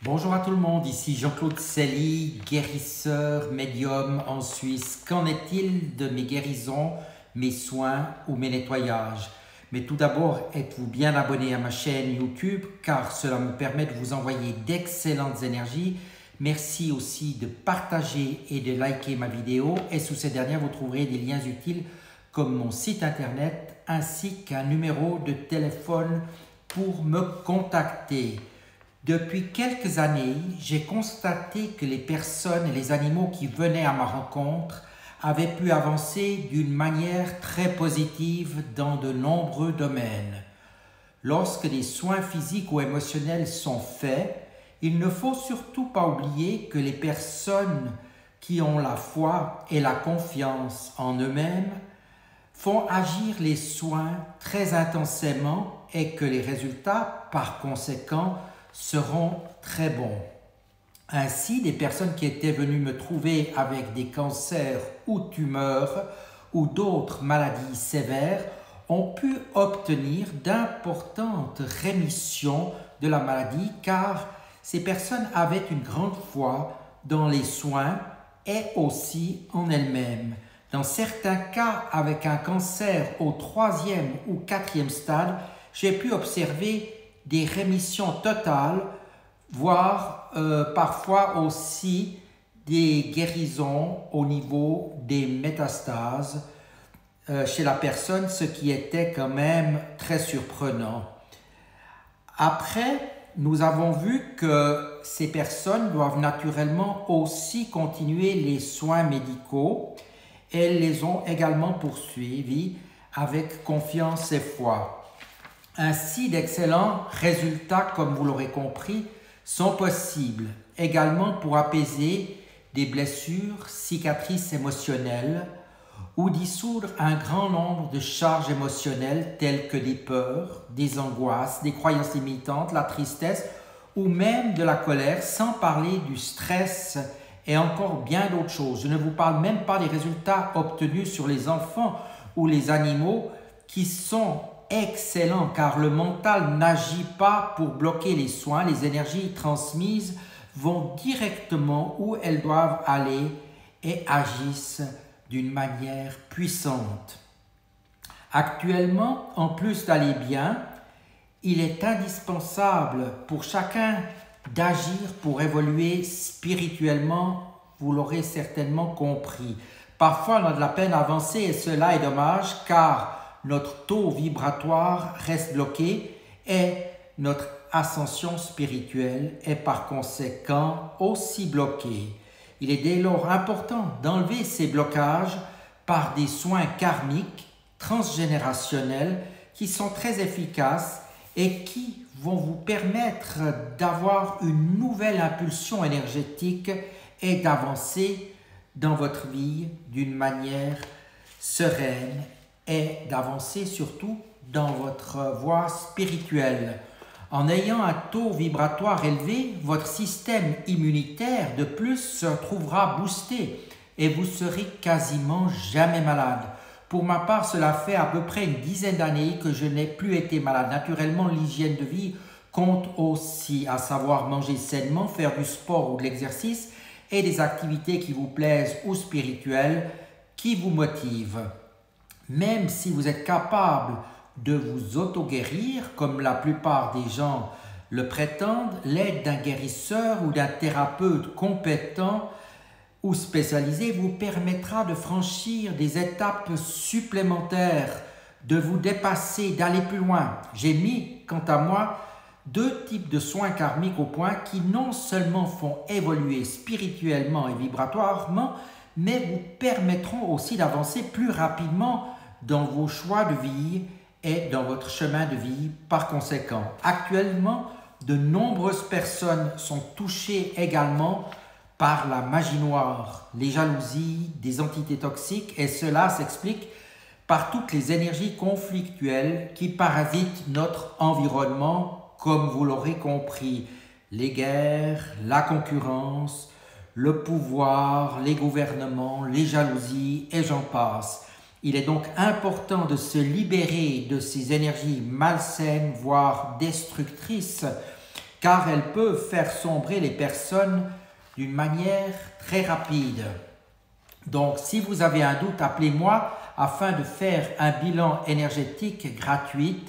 Bonjour à tout le monde, ici Jean-Claude Sely, guérisseur, médium en Suisse. Qu'en est-il de mes guérisons, mes soins ou mes nettoyages? Mais tout d'abord, êtes-vous bien abonné à ma chaîne YouTube car cela me permet de vous envoyer d'excellentes énergies. Merci aussi de partager et de liker ma vidéo et sous ces dernières vous trouverez des liens utiles comme mon site internet ainsi qu'un numéro de téléphone pour me contacter. Depuis quelques années, j'ai constaté que les personnes et les animaux qui venaient à ma rencontre avaient pu avancer d'une manière très positive dans de nombreux domaines. Lorsque des soins physiques ou émotionnels sont faits, il ne faut surtout pas oublier que les personnes qui ont la foi et la confiance en eux-mêmes font agir les soins très intensément et que les résultats, par conséquent, seront très bons. Ainsi, des personnes qui étaient venues me trouver avec des cancers ou tumeurs ou d'autres maladies sévères ont pu obtenir d'importantes rémissions de la maladie car ces personnes avaient une grande foi dans les soins et aussi en elles-mêmes. Dans certains cas, avec un cancer au 3e ou 4e stade, j'ai pu observer des rémissions totales, voire parfois aussi des guérisons au niveau des métastases chez la personne, ce qui était quand même très surprenant. Après, nous avons vu que ces personnes doivent naturellement aussi continuer les soins médicaux. Elles les ont également poursuivis avec confiance et foi. Ainsi, d'excellents résultats, comme vous l'aurez compris, sont possibles. Également pour apaiser des blessures, cicatrices émotionnelles ou dissoudre un grand nombre de charges émotionnelles telles que des peurs, des angoisses, des croyances limitantes, la tristesse ou même de la colère, sans parler du stress et encore bien d'autres choses. Je ne vous parle même pas des résultats obtenus sur les enfants ou les animaux qui sont excellent car le mental n'agit pas pour bloquer les soins, les énergies transmises vont directement où elles doivent aller et agissent d'une manière puissante. Actuellement, en plus d'aller bien, il est indispensable pour chacun d'agir pour évoluer spirituellement, vous l'aurez certainement compris. Parfois, on a de la peine à avancer et cela est dommage car notre taux vibratoire reste bloqué et notre ascension spirituelle est par conséquent aussi bloquée. Il est dès lors important d'enlever ces blocages par des soins karmiques transgénérationnels qui sont très efficaces et qui vont vous permettre d'avoir une nouvelle impulsion énergétique et d'avancer dans votre vie d'une manière sereine et d'avancer surtout dans votre voie spirituelle. En ayant un taux vibratoire élevé, votre système immunitaire de plus se trouvera boosté et vous serez quasiment jamais malade. Pour ma part, cela fait à peu près une dizaine d'années que je n'ai plus été malade. Naturellement, l'hygiène de vie compte aussi, à savoir manger sainement, faire du sport ou de l'exercice et des activités qui vous plaisent ou spirituelles qui vous motivent. Même si vous êtes capable de vous auto-guérir, comme la plupart des gens le prétendent, l'aide d'un guérisseur ou d'un thérapeute compétent ou spécialisé vous permettra de franchir des étapes supplémentaires, de vous dépasser, d'aller plus loin. J'ai mis, quant à moi, 2 types de soins karmiques au point qui non seulement font évoluer spirituellement et vibratoirement, mais vous permettront aussi d'avancer plus rapidement dans vos choix de vie et dans votre chemin de vie par conséquent. Actuellement, de nombreuses personnes sont touchées également par la magie noire, les jalousies, des entités toxiques et cela s'explique par toutes les énergies conflictuelles qui parasitent notre environnement, comme vous l'aurez compris, les guerres, la concurrence, le pouvoir, les gouvernements, les jalousies et j'en passe. Il est donc important de se libérer de ces énergies malsaines, voire destructrices, car elles peuvent faire sombrer les personnes d'une manière très rapide. Donc, si vous avez un doute, appelez-moi afin de faire un bilan énergétique gratuit.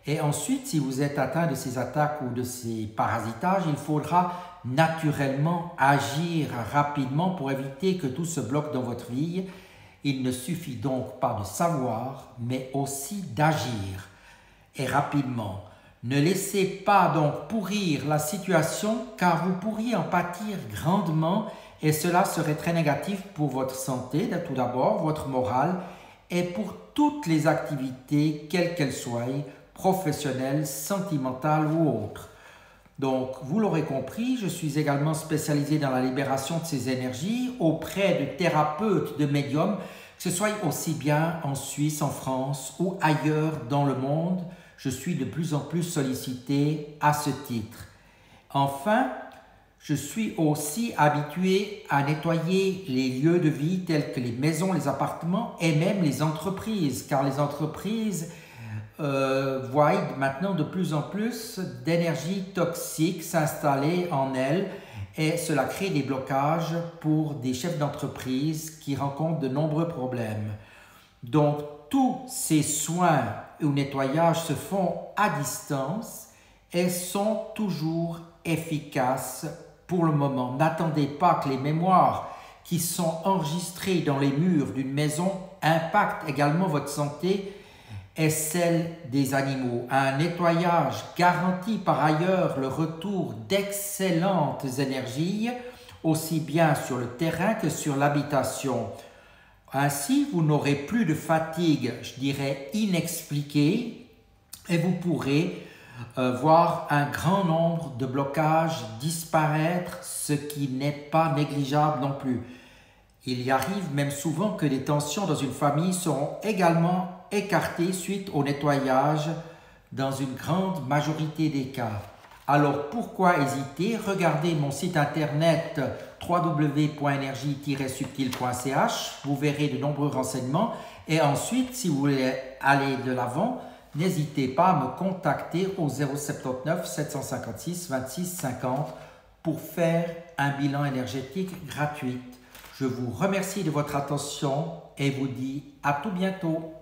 Et ensuite, si vous êtes atteint de ces attaques ou de ces parasitages, il faudra naturellement agir rapidement pour éviter que tout se bloque dans votre vie. Il ne suffit donc pas de savoir, mais aussi d'agir et rapidement. Ne laissez pas donc pourrir la situation, car vous pourriez en pâtir grandement et cela serait très négatif pour votre santé, tout d'abord, votre morale et pour toutes les activités, quelles qu'elles soient, professionnelles, sentimentales ou autres. Donc, vous l'aurez compris, je suis également spécialisé dans la libération de ces énergies auprès de thérapeutes, de médiums, que ce soit aussi bien en Suisse, en France ou ailleurs dans le monde. Je suis de plus en plus sollicité à ce titre. Enfin, je suis aussi habitué à nettoyer les lieux de vie tels que les maisons, les appartements et même les entreprises, car les entreprises voient maintenant de plus en plus d'énergie toxique s'installer en elles et cela crée des blocages pour des chefs d'entreprise qui rencontrent de nombreux problèmes. Donc, tous ces soins ou nettoyages se font à distance et sont toujours efficaces pour le moment. N'attendez pas que les mémoires qui sont enregistrées dans les murs d'une maison impactent également votre santé et celle des animaux. Un nettoyage garantit par ailleurs le retour d'excellentes énergies, aussi bien sur le terrain que sur l'habitation. Ainsi, vous n'aurez plus de fatigue, je dirais, inexpliquée, et vous pourrez voir un grand nombre de blocages disparaître, ce qui n'est pas négligeable non plus. Il y arrive même souvent que les tensions dans une famille seront également écartées suite au nettoyage dans une grande majorité des cas. Alors pourquoi hésiter? Regardez mon site internet www.energie-subtil.ch, vous verrez de nombreux renseignements et ensuite si vous voulez aller de l'avant, n'hésitez pas à me contacter au 079 756 26 50 pour faire un bilan énergétique gratuit. Je vous remercie de votre attention et vous dis à tout bientôt.